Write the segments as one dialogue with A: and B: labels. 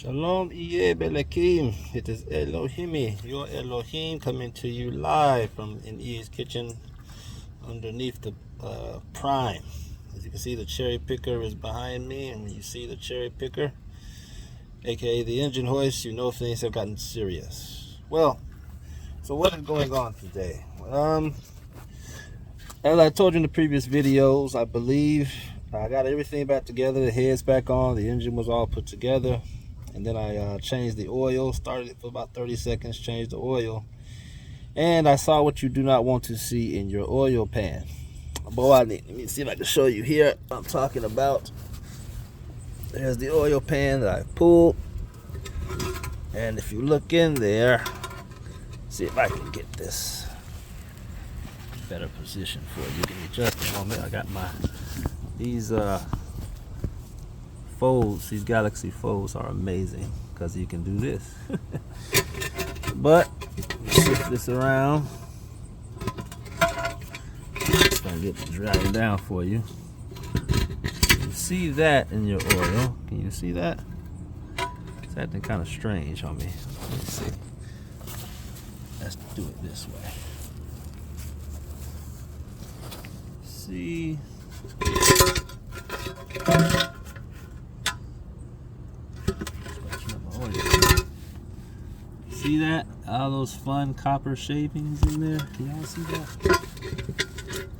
A: Shalom Iye Belekim. It is Elohimi, your Elohim, coming to you live from in Iye's kitchen underneath the prime. As you can see, the cherry picker is behind me, and when you see the cherry picker, aka the engine hoist, you know things have gotten serious. Well, so what is going on today? As I told you in the previous videos, I believe I got everything back together, the head's back on, the engine was all put together. And then I changed the oil, started it for about 30 seconds, changed the oil. And I saw what you do not want to see in your oil pan. Boy, let me see if I can show you here what I'm talking about. There's the oil pan that I pulled. And if you look in there, see if I can get this better position for you. Give me just a moment. I got these folds, these Galaxy folds are amazing because you can do this. But shift this around. It's gonna get to drying down for you. You see that in your oil? Can you see that? It's acting kind of strange on me. Let me see. Let's do it this way. See. See that? All those fun copper shavings in there? Can y'all see that?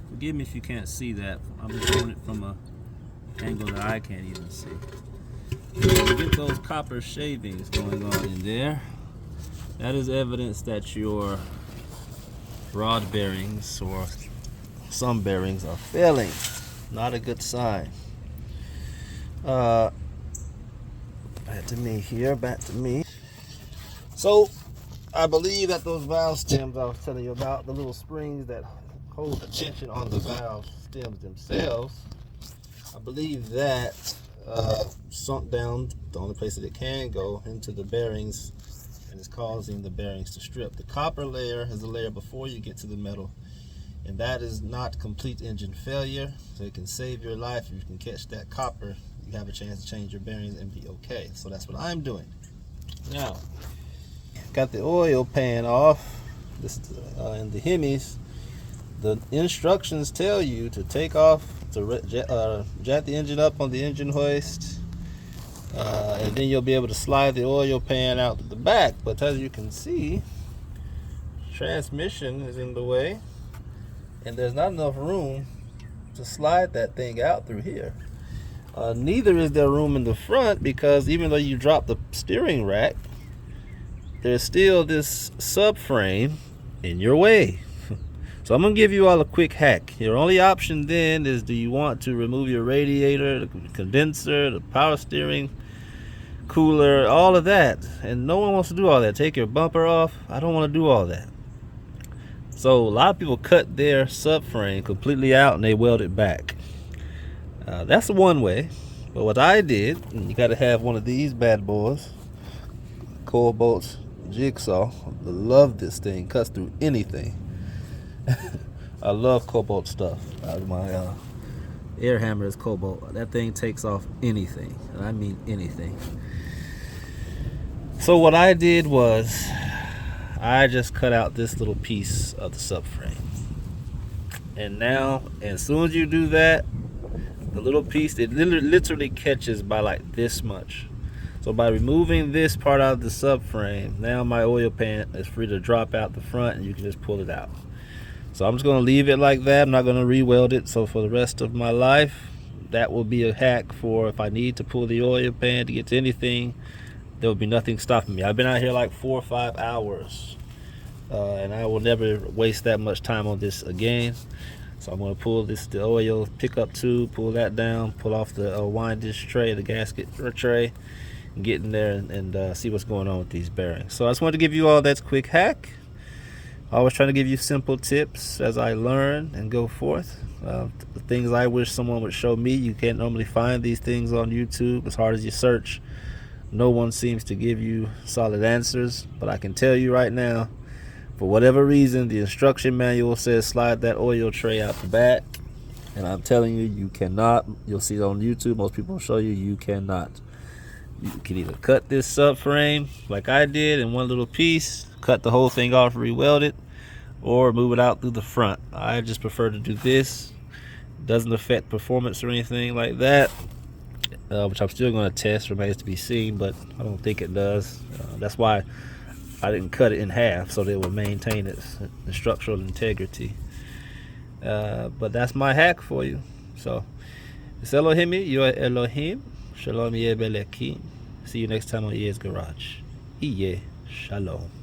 A: Forgive me if you can't see that. I'm doing it from an angle that I can't even see. You get those copper shavings going on in there. That is evidence that your rod bearings or some bearings are failing. Not a good sign. Back to me here, back to me. So, I believe that those valve stems I was telling you about, the little springs that hold the tension on the valve stems themselves, I believe that sunk down, the only place that it can go, into the bearings, and is causing the bearings to strip. The copper layer is the layer before you get to the metal, and that is not complete engine failure, so it can save your life. If you can catch that copper, you have a chance to change your bearings and be okay. So that's what I'm doing. Now, got the oil pan off. This in the Hemis, the instructions tell you to take off, to jack the engine up on the engine hoist, and then you'll be able to slide the oil pan out to the back. But as you can see, transmission is in the way, and there's not enough room to slide that thing out through here. Neither is there room in the front, because even though you drop the steering rack, there's still this subframe in your way. So I'm gonna give you all a quick hack. Your only option then is, do you want to remove your radiator, the condenser, the power steering, cooler, all of that? And no one wants to do all that. Take your bumper off. I don't want to do all that. So a lot of people cut their subframe completely out and they weld it back. That's one way. But what I did, and you got to have one of these bad boys, Cobalt jigsaw. I love this thing. Cuts through anything. I love Cobalt stuff. My air hammer is Cobalt. That thing takes off anything, and I mean anything. So what I did was, I just cut out this little piece of the subframe. And now, as soon as you do that, the little piece, it literally catches by like this much. So by removing this part out of the subframe, now my oil pan is free to drop out the front, and you can just pull it out. So I'm just going to leave it like that. I'm not going to re-weld it. So for the rest of my life, that will be a hack for if I need to pull the oil pan to get to anything, there will be nothing stopping me. I've been out here like 4 or 5 hours, and I will never waste that much time on this again. So I'm going to pull the oil pickup tube, pull that down, pull off the windage tray, the gasket tray, get in there and see what's going on with these bearings. So I just wanted to give you all that quick hack. I always trying to give you simple tips as I learn and go forth. The things I wish someone would show me. You can't normally find these things on YouTube. As hard as you search, no one seems to give you solid answers. But I can tell you right now, for whatever reason, the instruction manual says slide that oil tray out the back, and I'm telling you, you cannot. You'll see it on YouTube. Most people will show you, you cannot. You can either cut this subframe like I did in one little piece, cut the whole thing off, re-weld it, or move it out through the front. I just prefer to do this. Doesn't affect performance or anything like that, which I'm still going to test, remains to be seen, but I don't think it does. That's why I didn't cut it in half, so that it would maintain its structural integrity. But that's my hack for you. So it's Elohim, you are Elohim. Shalom Yeh Belekim. See you next time on Ye's Garage. Iye Shalom.